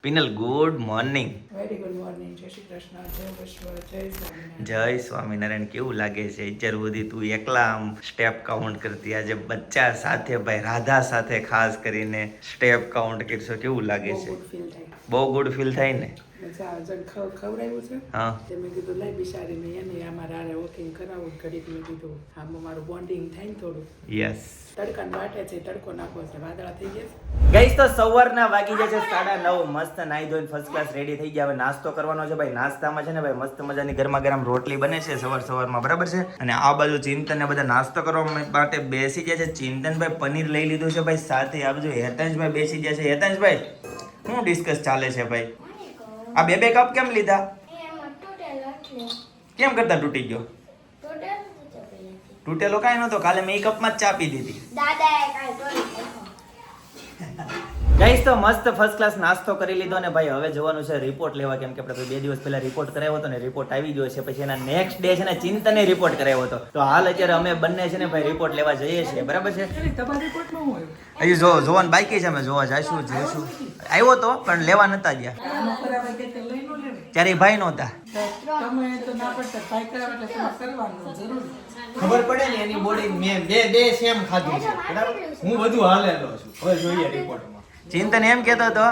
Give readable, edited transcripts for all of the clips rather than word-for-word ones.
Penal good morning. Very good morning. જય શ્રી કૃષ્ણ, જય વિશ્વ, જય સ્વામિનારાયણ. જય સ્વામિનારાયણ. કેવું લાગે છે અત્યાર સુધી તું એકલા આમ સ્ટેપ કાઉન્ટ કરતી, આજે બચ્ચા સાથે ભાઈ રાધા સાથે ખાસ કરીને સ્ટેપ કાઉન્ટ કરશો, કેવું લાગે બહુ છે? ગુડ ફીલ થાય. બહુ ગુડ ફીલ થાય ને? મજા આવે. જણ ખવડાવ્યું છે હા. તે મેં કીધું લાઈ બિચારીને એને અમારા હારે વોકિંગ કરાવું ઘડીક. મેં કીધું આમ અમારું બોન્ડિંગ થાય ને થોડું. યસ. તડકાને વાટે છે, તડકો નાખવો છે, વાદળા થઈ ગયા છે. ગઈસ તો સવારના વાગી જાય છે 9:30. મસ્ત નાઈ ધોઈને ફર્સ્ટ ક્લાસ રેડી થઈ ગયા. હવે નાસ્તો કરવાનો છે ભાઈ. નાસ્તામાં છે ને ભાઈ મસ્ત મજાની ગરમા ગરમ રોટલી બને છે સવારમાં, બરાબર છે. અને આ બાજુ ચિંતન ને બધા નાસ્તો કરવા માટે બેસી જાય છે. ચિંતનભાઈ પનીર લઈ લીધું છે ભાઈ સાથે. આ બાજુ હેતાંશભાઈ બેસી ગયા છે. હેતાંશભાઈ શું ડિસ્કસ ચાલે છે ભાઈ? આ બે કપ કેમ લીધા? કેમ કરતા તૂટી ગયો? તૂટેલો કાંઈ નતો, કાલે મેં કપમાં જ ચા પી દીધી. ગાઈસ તો મસ્ત ફર્સ્ટ ક્લાસ નાસ્તો કરી લીધો ને ભાઈ હવે જવાનું છે રિપોર્ટ લેવા, કેમ કે આપણે 2 દિવસ પહેલા રિપોર્ટ કરાવ્યો હતો ને રિપોર્ટ આવી ગયો છે. પછી એના નેક્સ્ટ ડે છે ને ચિંતને રિપોર્ટ કરાવ્યો હતો. તો હાલ અત્યારે અમે બંને છે ને ભાઈ રિપોર્ટ લેવા જઈએ છીએ, બરાબર છે. તમારા રિપોર્ટમાં હું હજી જોવાનું બાકી છે, અમે જોવા જઈશું જોઈશું. આવ્યો તો પણ લેવા નતા ગયા આનો કરાવે કે તે લઈ નો લેવે. ત્યારે એ ભાઈ નહોતા. તમે તો ના પડતા ભાઈ કરાવે એટલે તમારે કરવાનું જરૂરી. ખબર પડે ને એની બોડી મેં બે સેમ ખાધું છે, બરાબર. હું બધું હાલેલો છું. હવે જોઈએ રિપોર્ટમાં. ચિંતન એમ કહેતો હતો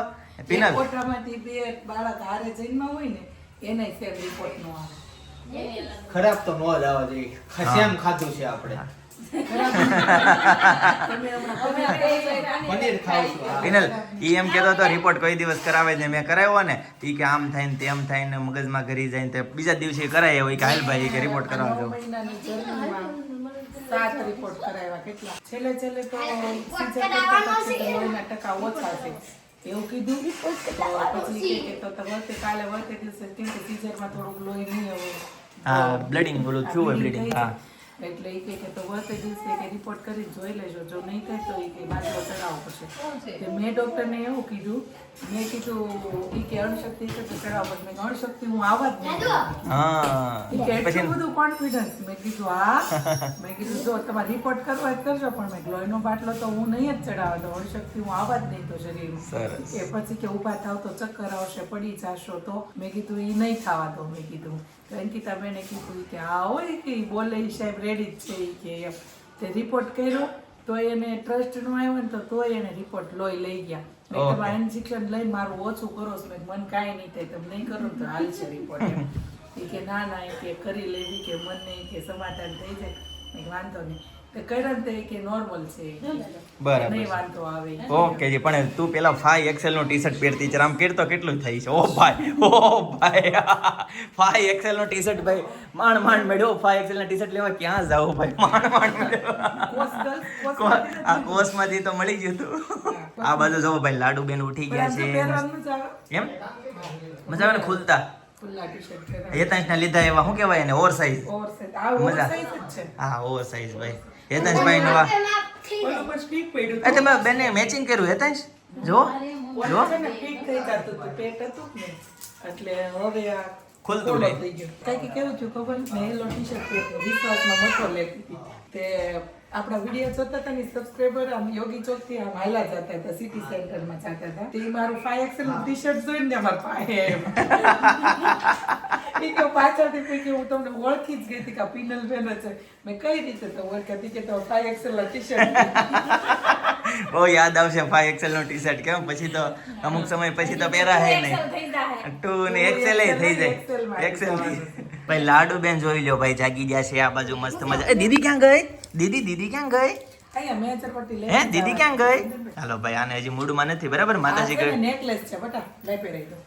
પિનલ રિપોર્ટમાંથી બે બાળક હારે જન્મ હોય ને એને સેમ રિપોર્ટ નો આવે. ખરાબ તો નો જ આવવા જોઈએ. સેમ ખાધું છે આપણે. પનીર ખાવશું. પિનલ ઈ એમ કહેતો હતો રિપોર્ટ કોઈ દિવસ કરાવે ને મેં કરાવ્યો ને ઈ કે આમ થાય ને તેમ થાય ને મગજમાં કરી જાય ને તે બીજા દિવસે કરાય હોય કે હાલ ભાઈ કે રિપોર્ટ કરાવવા જાવ. 9 મહિનાની જર્નીમાં 7 રિપોર્ટ કરાવ્યા. કેટલા છેલ્લે તો સીઝર કરતા પછી લોહીના ટકા ઓછા છે એવું કીધું. તો પછી કે તો કાલે દિવસે કેમ કે સીઝરમાં થોડુંક લોહી નહીં આવે. હા, બ્લીડિંગ બોલું થયું હોય બ્લીડિંગ. હા એટલે એ કે તો વર્તે દિવસે કે રિપોર્ટ કરી જોઈ લેજો, જો નહીં થાય તો એ કે બાજુ ચડાવવો પડશે. તો મેં ડોક્ટરને એવું કીધું, મેં કીધું ઈ કે અણશક્તિ છે તો ચડાવવો પડશે. મેં અણશક્તિ હું આવા જ નહીં. હા ઈ કે એટલું બધું કોન્ફિડન્સ. મેં કીધું હા. મેં કીધું જો તમારે રિપોર્ટ કરવો હોય તો કરજો, પણ મેં લોહીનો બાટલો તો હું નહીં જ ચડાવવા દઉં. અણશક્તિ હું આવા જ નહીં તો શરીરમાં. સરસ. કે પછી કે ઊભા થાવ તો ચક્કર આવશે, પડી જાશો તો. મેં કીધું ઈ નહીં થવા દો. મેં કીધું અંકિતાબેને કીધું કે હા હોય કે ઈ બોલે ઈ સાહેબ રેડી જ છે ઈ કે એમ. તે રિપોર્ટ કર્યો તો એને ટ્રસ્ટ નો આવ્યો ને તોય એને રિપોર્ટ લોહી લઈ ગયા. મેં Okay. તમારે ઇન્જેક્શન લઈને મારું ઓછું કરો છો. મેં મન કાંઈ નહીં થાય, તમે નહીં કરો ને તો હાલશે રિપોર્ટ એમ. ઈ કે ના એ કે કરી લેવી કે મન નહીં કે સમાધાન થઈ જાય. મેં કીધું વાંધો નહીં. તે કર્યો ને તો એ કે નોર્મલ છે ઈ કે. બરાબર નહીં છે. વાંધો આવે ઈ કે. ઓકે જી. પણ તું પેલા 5XL નું ટી-શર્ટ પહેરતી છે, આમ કેરતો કેટલું થઈ છે? ઓ ભાઈ 5XL નું ટી-શર્ટ ભાઈ માંડ મેળ્યો. 5XL ના ટી-શર્ટ લેવા ક્યાં જાવ ભાઈ? માંડ આ કોર્સમાંથી તો મળી ગયું તું. આ બાજુ જો ભાઈ લાડુબેન ઉઠી ગયા છે. પહેરવાનું જ આવે. એમ મજા આવે ને ખુલતા. ખુલ્લા ટી-શર્ટ પહેરવાનું. હેતાંશ ના લીધા એવા શું કહેવાય એને? Over size. ઓવરસાઇઝ. આ મજા. ઓવરસાઇઝ જ છે. હા ઓવર સાઈઝ ભાઈ. હેતાંશભાઈ નું આ ઓલું પણ સ્ટીક પડ્યું એ તમે બેને મેચિંગ કર્યું હેતાંશ? જો જો ઓલું છે ને ફિટ થઈ જતું હતું, પેટ હતું ને એટલે હવે આ ખુલતું ખુલ્લો નહીં. થઈ ગયો. કાંઈ કે કેવું થયું ખબર? મેં એલો ટી-શર્ટ પહેરતો, વિશ્વાસમાં મોટો લેતી હતી. તે આપણા વિડીયો જોતા હતા ને સબસ્ક્રાઇબર આમ યોગી ચોક થી આમ હાલા જતા હતા, સિટી સેન્ટરમાં જતા હતા. તે મારું 5XL નું ટી-શર્ટ જોઈને ને અમારા પાસે ઈ કે પાછળથી પછી હું તમને ઓળખી જ ગઈ હતી કે આ પિનલ બેન જ છે. મેં કઈ રીતે તો ઓળખાતી કે તો 5XL ના ટી-શર્ટ. બહુ યાદ આવશે 5XL નું ટી-શર્ટ. કેમ પછી તો અમુક સમય પછી તો પહેરા હે નહીં. 2 ને XL એ થઈ જાય. XL ભાઈ લાડુ બેન જોઈ લ્યો ભાઈ જાગી ગયા છે આ બાજુ મસ્ત મજા. એ દીદી ક્યાં ગઈ? દીદી ક્યાં ગઈ? અહીંયા મેજર પટ્ટી લે. હે દીદી ક્યાં ગઈ? હાલો ભાઈ આને હજી મૂડમાં નથી, બરાબર. માતાજી આ છે ગઈ ને નેકલેસ છે બટા, લઈ પહેરાઈ દો.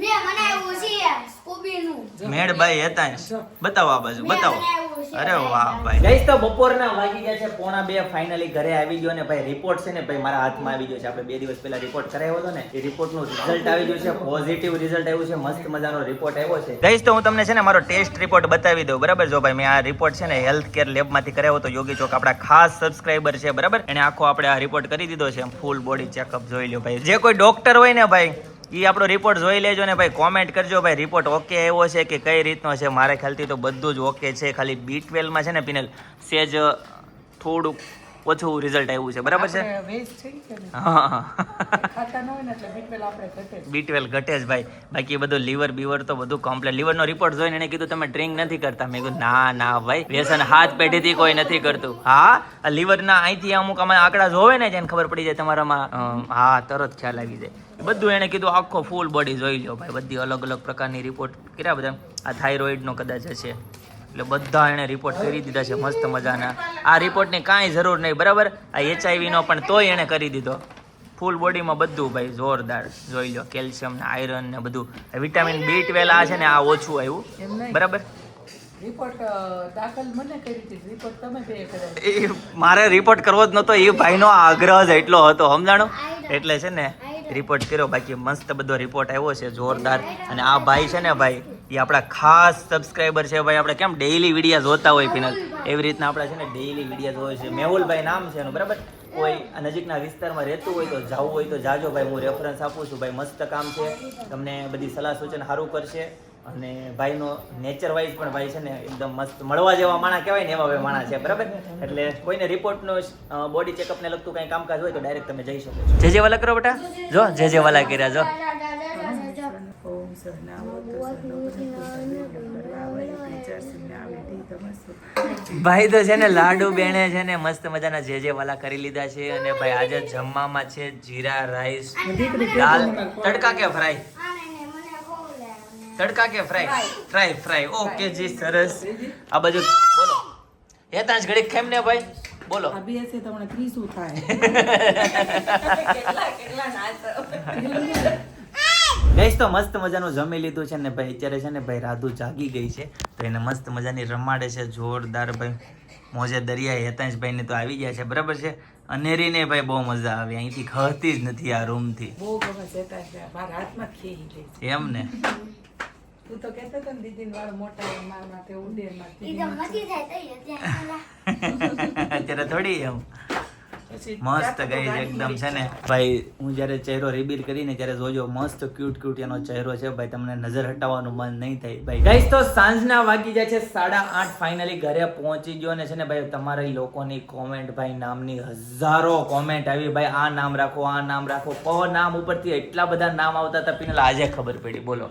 મેં બનાવ્યું છે સ્કૂબીનું. મેડભાઈ હેતાંશ બતાવો આ બાજુ બતાવો. બનાવ્યું છે. અરે વાહ ભાઈ. ગઈસ તો બપોરના વાગી ગયા છે 1:30. ફાઇનલી ઘરે આવી ગયો ને ભાઈ રિપોર્ટ છે ને ભાઈ મારા હાથમાં આવી ગયો છે. આપણે 2 દિવસ પહેલા રિપોર્ટ કરાવ્યો હતો ને એ રિપોર્ટનું રિઝલ્ટ આવી ગયું છે. પોઝિટિવ રિઝલ્ટ આવ્યું છે. મસ્ત મજાનો રિપોર્ટ આવ્યો છે. ગઈસ તો હું તમને છે ને મારો ટેસ્ટ રિપોર્ટ બતાવી દઉં, બરાબર. જો ભાઈ મેં આ રિપોર્ટ છે ને હેલ્થ કેર લેબમાંથી કરાવ્યો હતો. યોગી ચોક આપણા ખાસ સબસ્ક્રાઇબર છે, બરાબર. એને આખો આપણે આ રિપોર્ટ કરી દીધો છે. ફૂલ બોડી ચેકઅપ જોઈ લો ભાઈ. જે કોઈ ડોક્ટર હોય ને ભાઈ ઈ આપણો રિપોર્ટ જોઈ લેજો ને ભાઈ કોમેન્ટ કરજો ભાઈ રિપોર્ટ ઓકે આવ્યો છે કે કઈ રીતનો છે. મારા ખ્યાલથી તો બધું જ ઓકે છે. ખાલી B12 માં છે ને પિનલ સેજ થોડુંક ઓછું રિઝલ્ટ આવ્યું છે, બરાબર છે? આપણે વેસ્ટ થઈ કે નહીં? હા, ખાતા ન હોય ને એટલે B12 આપણે ઘટે જ. B12 ઘટે જ ભાઈ. બાકી બધું લીવર બીવર તો બધું કમ્પ્લીટ. લીવરનો રિપોર્ટ જોઈને એને કીધું તમે ડ્રિંક નથી કરતા. મેં કીધું ના ભાઈ, વ્યસન હાથ પેઢીથી કોઈ નથી કરતું. હા, આ લીવરના અહીંથી અમુક આમાં આંકડા જોવે ને જેને ખબર પડી જાય તમારામાં, હા તરત ખ્યાલ આવી જાય. બધું એને કીધું આખો ફૂલ બોડી જોઈ લો ભાઈ, બધી અલગ અલગ પ્રકારની રિપોર્ટ કર્યા બધા. આ થાઇરોઇડનો કદાચ હશે, એટલે બધા એને રિપોર્ટ કરી દીધા છે મસ્ત મજાના. આ રિપોર્ટની કાંઈ જરૂર નહીં, બરાબર? આ HIV નો પણ તોય એને કરી દીધો. ફૂલ બોડીમાં બધું ભાઈ જોરદાર જોઈ લો, કેલ્શિયમ ને આયરન ને બધું. વિટામિન B12 આ છે ને આ ઓછું આવ્યું, એમ નહીં. બરાબર? રિપોર્ટ દાખલ મને કરી દીધી, રિપોર્ટ તમે બે કરાવી. એ મારે રિપોર્ટ કરવો જ નહોતો, એ ભાઈનો આગ્રહ જ એટલો હતો, સમજાણો? એટલે છે ને રિપોર્ટ કર્યો. બાકી મસ્ત બધો રિપોર્ટ આવ્યો છે જોરદાર. અને આ ભાઈ છે ને ભાઈ, એ આપણા ખાસ સબસ્ક્રાઈબર છે ભાઈ. આપણે કેમ ડેઈલી વિડીયો જોતા હોય ફિનલ, એવી રીતના આપણે છે ને ડેઈલી વિડીયો જોવે છે. મેહુલભાઈ નામ છે એનું, બરાબર? કોઈ નજીકના વિસ્તારમાં રહેતું હોય તો જવું હોય તો જાજો ભાઈ, હું રેફરન્સ આપું છું ભાઈ. મસ્ત કામ છે, તમને બધી સલાહ સૂચન સારું કરશે. અને ભાઈનો નેચર વાઇઝ પણ ભાઈ છે ને એકદમ મસ્ત મળવા જેવા માણા કહેવાય ને એવા ભાઈ માણા છે, બરાબર? એટલે કોઈને રિપોર્ટનો બોડી ચેકઅપને લગતું કંઈ કામકાજ હોય તો ડાયરેક્ટ તમે જઈ શકો છો. જે વાલા કરો બેટા, જો જે વાલા કર્યા જો. ઓમ સહનાવતુ ભાઈ તો છે ને લાડુ બેણે છે ને મસ્ત મજાના જે વાલા કરી લીધા છે. અને ભાઈ આજે જમવામાં છે જીરા રાઈસ, દાલ તડકા કે ફ્રાય? તડકા કે ફ્રાય? ફ્રાય. ઓકે જી, સરસ. આ બાજુ બોલો, હેતાંશ ઘડીક ખાઈમ ને ભાઈ, બોલો. આ બે છે તમને 30 થાય. ગઈશ તો મસ્ત મજાનું જમી લીધું છે ને ભાઈ. અત્યારે છે ને ભાઈ રાધુ જાગી ગઈ છે તો એને મસ્ત મજાની રમાડે છે જોરદાર ભાઈ. મોજે દરિયા હેતાંશભાઈ ને તો આવી ગયા છે, બરાબર છે? અનેરીને ભાઈ બહુ મજા આવે, અહીંથી ખહતી જ નથી આ રૂમથી. બહુ ગમે છે મારા હાથમાં ખેઈ ગઈ છે. એમ ને? તું તો કહેતો હતો ને દીદીને વાળ મોટા મારા માટે ઉડેરમાં ઈ તો મચી જાય તઈ અત્યારે અત્યારે થોડી એમ પછી મસ્ત ગઈ છે એકદમ છે ને ભાઈ. હું જ્યારે ચહેરો રિબીલ કરીને ત્યારે જોજો મસ્ત ક્યુટ એનો ચહેરો છે ભાઈ, તમને નજર હટાવવાનું મન નહીં થાય ભાઈ. ગાઈસ તો સાંજના વાગી જાય છે 8:30, ફાઇનલી ઘરે પહોંચી ગયો. ને છે ને ભાઈ તમારી લોકોની કોમેન્ટ ભાઈ, નામની હજારો કોમેન્ટ આવી ભાઈ, આ નામ રાખો, આ નામ રાખો. નામ ઉપરથી એટલા બધા નામ આવતા હતા પીનલ, આજે ખબર પડી. બોલો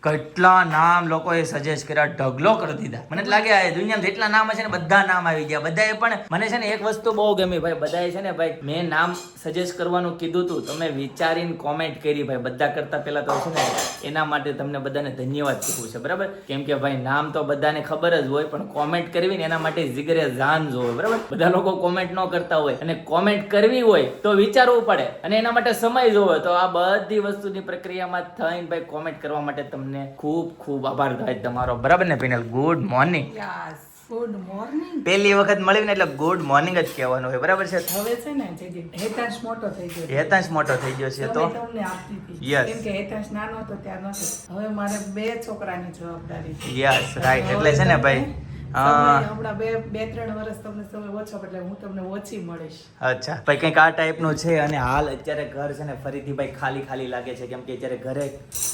કેટલા નામ લોકોએ સજેસ્ટ કર્યા, ઢગલો કરી દીધા. મને તો લાગે આ દુનિયામાં જેટલા નામ છે ને બધા નામ આવી ગયા. બધાએ પણ મને છે ને એક વસ્તુ બહુ ગમી ભાઈ, બધાએ છે ને ભાઈ મેં નામ સજેસ્ટ કરવાનું કીધું હતું, તમે વિચારીને કોમેન્ટ કરી ભાઈ. બધા કરતા પહેલા તો છે ને એના માટે તમને બધાને ધન્યવાદ કહેવું છે, બરાબર? કેમ કે ભાઈ નામ તો બધાને ખબર જ હોય, પણ કોમેન્ટ કરવી ને એના માટે જીગરે જાન જોવે, બરાબર? બધા લોકો કોમેન્ટ ન કરતા હોય, અને કોમેન્ટ કરવી હોય તો વિચારવું પડે, અને એના માટે સમય જોવે. તો આ બધી વસ્તુની પ્રક્રિયામાં થઈને ભાઈ કોમેન્ટ કરવા માટે તમને ખૂબ આભાર થાય તમારો, બરાબર ને penal? Good morning. Yes, good morning. પહેલી વખત મળ્યું ને એટલે ગુડ મોર્નિંગ જ કહેવાનું હોય, બરાબર છે? હવે છે ને જેથી હેતાંશ મોટો થઈ ગયો, હેતાંશ મોટો થઈ ગયો છે તો સમય તમને આપતી હતી. Yes. કેમ કે હેતાંશ નાનો હતો ત્યાં નહોતો. હવે મારે 2 છોકરાની જવાબદારી છે. Yes right. એટલે છે ને ભાઈ હમણાં 2-3 વર્ષ તમને સમય ઓછો, એટલે હું તમને ઓછી મળીશ. અચ્છા ભાઈ કંઈક આ ટાઈપનું છે. અને હાલ અત્યારે ઘર છે ને ફરીથી ભાઈ ખાલી લાગે છે, કેમ કે અત્યારે ઘરે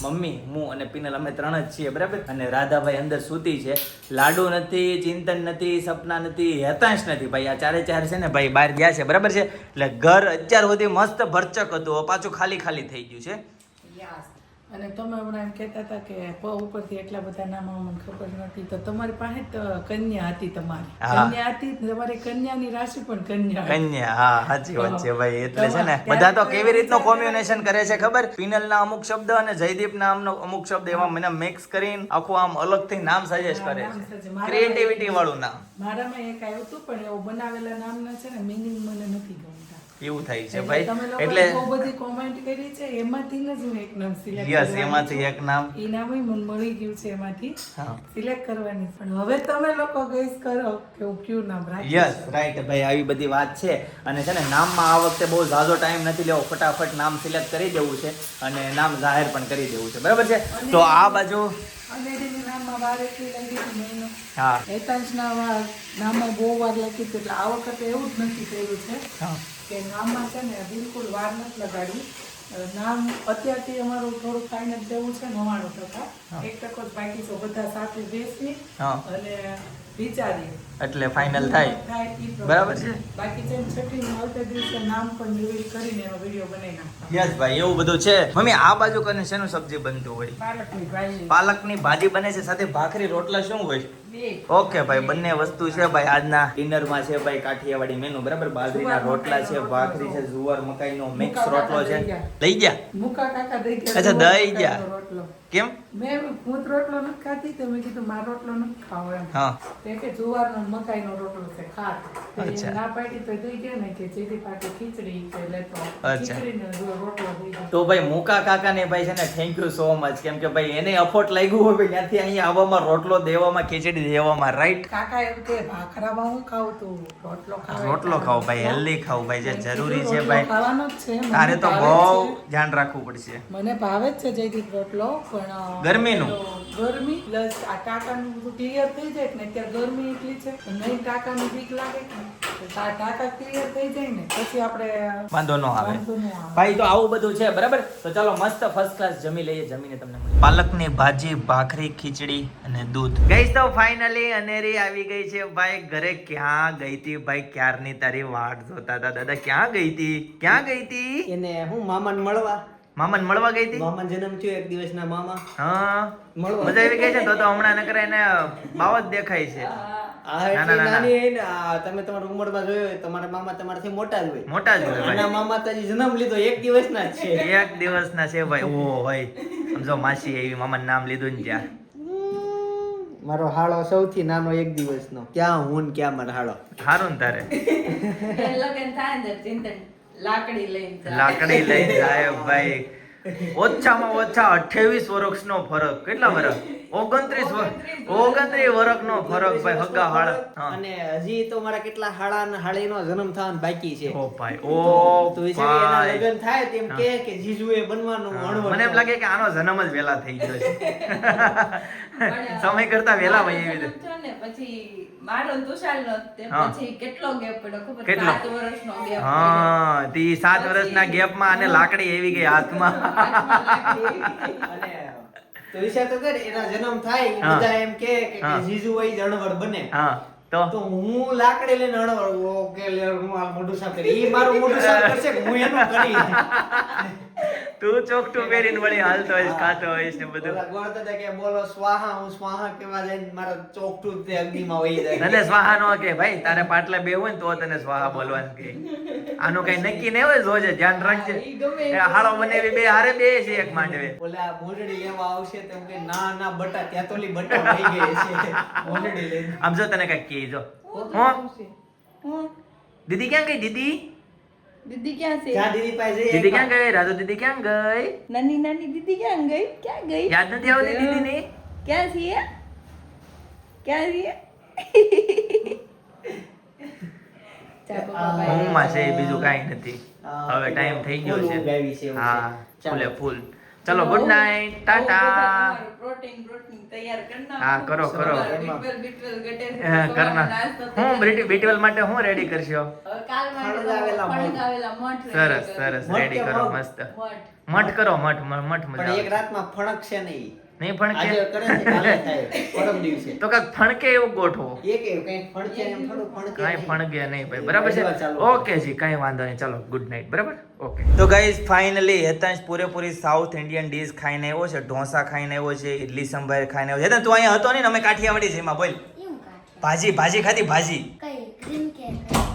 મમ્મી, હું અને પિનલ અમે 3 જ છીએ, બરાબર? અને રાધાભાઈ અંદર સૂતી છે. લાડુ નથી, ચિંતન નથી, સપના નથી, હેતાંશ નથી ભાઈ. આ 4 છે ને ભાઈ બહાર ગયા છે, બરાબર છે? એટલે ઘર અત્યાર સુધી મસ્ત ભરચક હતું, પાછું ખાલી થઈ ગયું છે. યસ. અને તમે હમણાં એમ કહેતા હતા કે પ ઉપરથી એટલા બધા નામ મને ખબર નથી, તો તમારી પાસે તો કન્યા હતી. તમારી હા. કન્યા હતી, તમારી કન્યાની રાશિ પણ કન્યા હતી. કન્યા, હા સાચી વાત છે ભાઈ. એટલે છે ને બધા તો કેવી રીતનું કોમ્બિનેશન કરે છે ખબર? પિનલના અમુક શબ્દ અને જયદીપ નામનો અમુક શબ્દ એમાં મને મિક્સ કરીને આખું આમ અલગથી નામ સજેસ્ટ કરે નામ છે. સજેસ્ટ. ક્રિએટિવિટી વાળું નામ મારામાં એક આવ્યું હતું, પણ એવું બનાવેલા નામના છે ને મિનિંગ મને નથી ગમતા. એવું થાય છે એટલે ભાઈ. તમે લોકોએ એટલે બહુ બધી કોમેન્ટ કરી છે, એમાંથી જ હું એક નામ સિલેક્ટ યસ, એમાંથી એક નામ. એ નામ મને મળી ગયું છે, એમાંથી હા સિલેક્ટ કરવાની. પણ હવે તમે લોકો ગેસ કરો કે હું કયું નામ રાખીશ. યસ રાઈટ ભાઈ, આવી બધી વાત છે. અને છે ને નામમાં આ વખતે બહુ ઝાઝો ટાઈમ નથી લેવો, ફટાફટ નામ સિલેક્ટ કરી દેવું છે અને નામ જાહેર પણ કરી દેવું છે, બરાબર છે? તો આ બાજુ અંગ્રેજીના નામમાં વાર એટલી લાગી હતી મહિનો. હા હેતાંશના નામમાં બહુ વાર લખી હતી, એટલે આ વખતે એવું જ નથી કર્યું છે હા કે નામમાં છે ને બિલકુલ વાર નથી લગાડ્યું. નામ અત્યારથી અમારું થોડું ફાઇનલ દેવું છે 99%. 1% જ બાકી છે. બધા સાથે બેસી હા અને વિચારીએ એટલે ફાઇનલ થાય. થાય ઈ પ્રમાણે. બરાબર છે. બાકી છે ને છઠ્ઠીને આવતા દિવસે નામ પણ રિવીલ કરીને એનો વિડીયો બનાવી નાખવાનો. યસ ભાઈ એવું બધું છે. મમ્મી આ બાજુ કને શેનું સબ્જી બનતું હોય? પાલકની ભાજી. પાલકની ભાજી બને છે, સાથે ભાખરી રોટલા શું હોય? બે. ઓકે ભાઈ, બંને વસ્તુ છે ભાઈ. આજના ડિનરમાં છે ભાઈ કાઠિયાવાડી મેનુ, બરાબર. બાજરીના રોટલા છે, ભાખરી છે, જુવાર મકાઈનો મિક્સ રોટલો છે. લઈ ગયા? મુકા કાકા દઈ ગયા. અચ્છા, દઈ ગયા. રોટલો. કેમ? હું તો રોટલો નથી ખાતી તો મેં કીધું મારો રોટલો નથી ખાવો એમ. હા. તે કે જુવારનો ને મકાઈનો રોટલો છે ખા. તો એ અચ્છા. ના પાડી તો દઈ ગયા ને કે જેથી પાટી ખીચડી કે લેતો. અચ્છા. ખીચડીને રોટલો દઈ ગયા. તો ભાઈ મુકા કાકાને ભાઈ છે ને થેન્ક યુ સો મચ, કેમ કે ભાઈ એને અફોર્ટ લાગ્યું હોય ભાઈ ત્યાંથી અહીંયા આવવામાં, રોટલો દેવામાં, ખીચડી દેવામાં, રાઈટ. કાકા એમ કે ભાખરામાં હું ખાવું તું રોટલો ખાવ. રોટલો ખાઓ ભાઈ, હેલ્ધી ખાઓ ભાઈ, જે જરૂરી છે રોટલો ભાઈ. ખાવાનો જ છે. મને તારે તો ભાવે બહુ જ છે. ધ્યાન રાખવું પડશે. મને ભાવે જ છે જયદીપ રોટલો પણ ગરમીનું? ગરમી પ્લસ આ ટાંકાનું બધું ક્લિયર થઈ જાય ને અત્યારે ગરમી એટલી છે તો નહીં ટાંકાની બીક લાગે ને તો આ ટાંકા ક્લિયર થઈ જાય ને પછી આપણે વાંધો ન આવે વાંધો ન આવે. ભાઈ. તો આવું બધું છે, બરાબર. તો ચાલો મસ્ત ફર્સ્ટ ક્લાસ જમી લઈએ, જમીને તમને મળીએ. પાલકની ભાજી, ભાખરી, ખીચડી અને દૂધ. ગઈસ તો ફાઇનલી અનેરી આવી ગઈ છે ભાઈ ઘરે. ક્યાં ગઈ હતી ભાઈ? ક્યારની તારી વાટ જોતા હતા દાદા. ક્યાં ગઈ હતી? ક્યાં ગઈ હતી? એને હું મામાને મળવા. મામાને મળવા ગઈ હતી? મામા જન્મ થયો એક દિવસના મામા. હા, મળવા. મજા આવી ગઈ છે. તો હમણાં નકર એને બાવત દેખાય છે. આ ના, એટલી ના, ના. નાની હે ને, આ તમે તમારી ઉંમરમાં જોયો હોય, તમારા મામા તમારાથી મોટા જ હોય. મોટા જ હોય આના ભાઈ. મામા તો હજી જન્મ લીધો એક દિવસના જ છે. એક દિવસના છે ભાઈ. ઓ ભાઈ, સમજો માસી એવી મામાનું નામ લીધું ને ત્યાં. મારો હાળો સૌથી નાનો એક દિવસનો. ક્યાં હું ને ક્યાં મારો હાળો. સારું ને તારે? લગન થાય ને ચિંતન લાકડી લઈને જાય. લાકડી લઈ જાય ભાઈ. ઓછામાં ઓછા 28 વર્ષનો ફરક. કેટલા વર્ષ? 29 વર્ષનો ફરક ભાઈ. હગા હાળા. હા. અને હજી તો મારા કેટલા હાળા અને હાળીનો જન્મ થવાનો બાકી છે. ઓ ભાઈ, ઓ તો વિચારી એના ભાઈ. લગ્ન થાય તેમ કે જીજુએ બનવાનું અણવર. મને એમ લાગે કે આનો જન્મ જ વેલા થઈ ગયો છે. સમય કરતા વેલા ભાઈ એવી રીતે. થયો ને પછી મારો ને તુષારનો તે હા. પછી કેટલો ગેપ પડ્યો ખબર? કેટલો? 7 વર્ષનો ગેપ હા, તી 7 વર્ષના ગેપમાં આને લાકડી એવી ગઈ હાથમાં. અને તો વિચાર તો કર એના જન્મ થાય હા. બધા એમ કે હા. જીજુ હોય જ અણવર બને. હા, તો તો હું લાકડી લઈને અણવર ઓકે લે હું આ મોઢું સાફ કરી. ઈ મારું મોઢું સાફ કરશે કે હું એનું કરી. તું ચોકટું પહેરીને વળી હાલતો હોઈશ, ખાતો હોઈશ ને બધું. ઓલા ગોળ દાદા કે બોલો સ્વાહા, હું સ્વાહા કેવા જઈને મારા ચોકઠું તે અગ્નિમાં વહી જાય. તને સ્વાહા નો કે ભાઈ, તારે પાટલા બે હોય ને તો તને સ્વાહા બોલવાનું કે. આનું કઈ નક્કી નહીં હોય, જોજે ધ્યાન રાખજે. એ હાળો બનેવી બે હારે બે છે એક માંડવે. ઓલા મોઢડી લેવા આવશે તેમ કે ના ના બટા ત્યાં તો ઓલી બટા વહી ગઈ છે મોઢડી લઈને. આમ જો તને કઈક કહી જો. હું દીદી ક્યાં ગઈ? દીદી દીદી ક્યાં છે? જ્યાં દીદી પાસે જઈએ દીદી ક્યાં ગઈ? રાજુ દીદી ક્યાં ગઈ? નાની નાની દીદી ક્યાં ગઈ? ક્યાં ગઈ? યાદ નથી આવતી દીદી ની? ક્યાં છીએ? ક્યાં છીએ? ચા પપ્પા ભાઈ. હું માં છે બીજું કાંઈ નથી. હવે ટાઈમ થઈ ગયો ફૂલ ઉગાવી છે છે. એવું હા, છે. ફૂલે ફૂલ. ચલો ગુડ નાઇટ, ટાટા. તમારું પ્રોટીન તૈયાર કરી નાખો. હા, કરો, કરો. બીટવેલ ઘટે છે. કરના સવારનો નાસ્તો હું તૈયાર. બીટીવેલ માટે હું રેડી કરશો? હવે કાલ માટે ફણગાવેલા મઠ. ફણગાવેલા મઠ ready સરસ કરો. સરસ મઠ રેડી કે કરો મગ? મસ્ત. મઠ. મઠ કરો, મઠ મજા પણ એક આવે. રાતમાં ફણકશે નહીં. નહીં પણ આજે કે કરે છે કાલે થાય પરમ દિવસે. તો કાંઈક ફણકે એવું ગોઠવો. એક એવું કંઈક ફણકે એમ થોડું ફણકે કાંઈ નહીં. ફણગે નહીં ભાઈ, બરાબર છે? ચાલો. ઓકે જી, કાંઈ વાંધો નહીં. ચલો ગુડ નાઇટ, બરાબર? ઓકે. તો ગાઈઝ ફાઇનલી હેતાંશ પૂરેપૂરી સાઉથ ઇન્ડિયન ડીશ ખાઈને આવ્યો છે. ઢોસા ખાઈને આવ્યો છે, ઇડલી સંભાર ખાઈને આવ્યો છે. હેતાંશ, તું અહીંયા હતો નહીં ને? અમે કાઠિયાવાડી છે એમાં બોલ. એવું કાઢે. ભાજી ખાધી? ભાજી કઈ ગ્રીન કે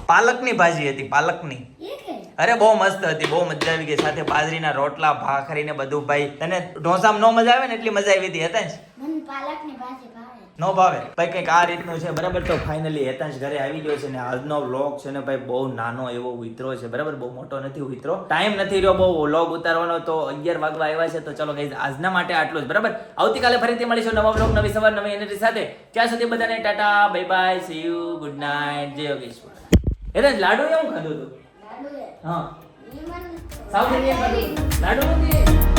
પાલકની ભાજી હતી, પાલકની. એ કે અરે બહુ મસ્ત હતી, બહુ મજા આવી ગઈ. સાથે બાજરીના રોટલા, ભાખરી ને બધું ભાઈ. તને ઢોસામાં નો મજા આવે ને એટલી મજા આવી હતી હેતાંશ. મને પાલકની ભાજી ભાવે. નો ભાવે ભાઈ, કંઈક આ રીતનું છે, બરાબર. તો ફાઇનલી હેતાંશ ઘરે આવી ગયો છે ને આજનો વ્લોગ છે ને ભાઈ બહુ નાનો એવો ઉતરો છે, બરાબર. બહુ મોટો નથી ઉતરો, ટાઈમ નથી રહ્યો બહુ વ્લોગ ઉતારવાનો. તો 11 વાગવા આવ્યા છે. તો ચલો ગાઈઝ આજના માટે આટલું જ, બરાબર. આવતીકાલે ફરીથી મળીશું નવા વ્લોગ, નવી સવાર, નવી એનર્જી સાથે. ત્યાં સુધી બધાને Tata, bye bye, C you, good night, જય યોગેશ્વર. હેતાંશ, લાડુ એવું ખાધું હતું? લાડુ એ. હા, ઈ મને સાઉથ ઇન્ડિયન ખાધું લાડુ નથી.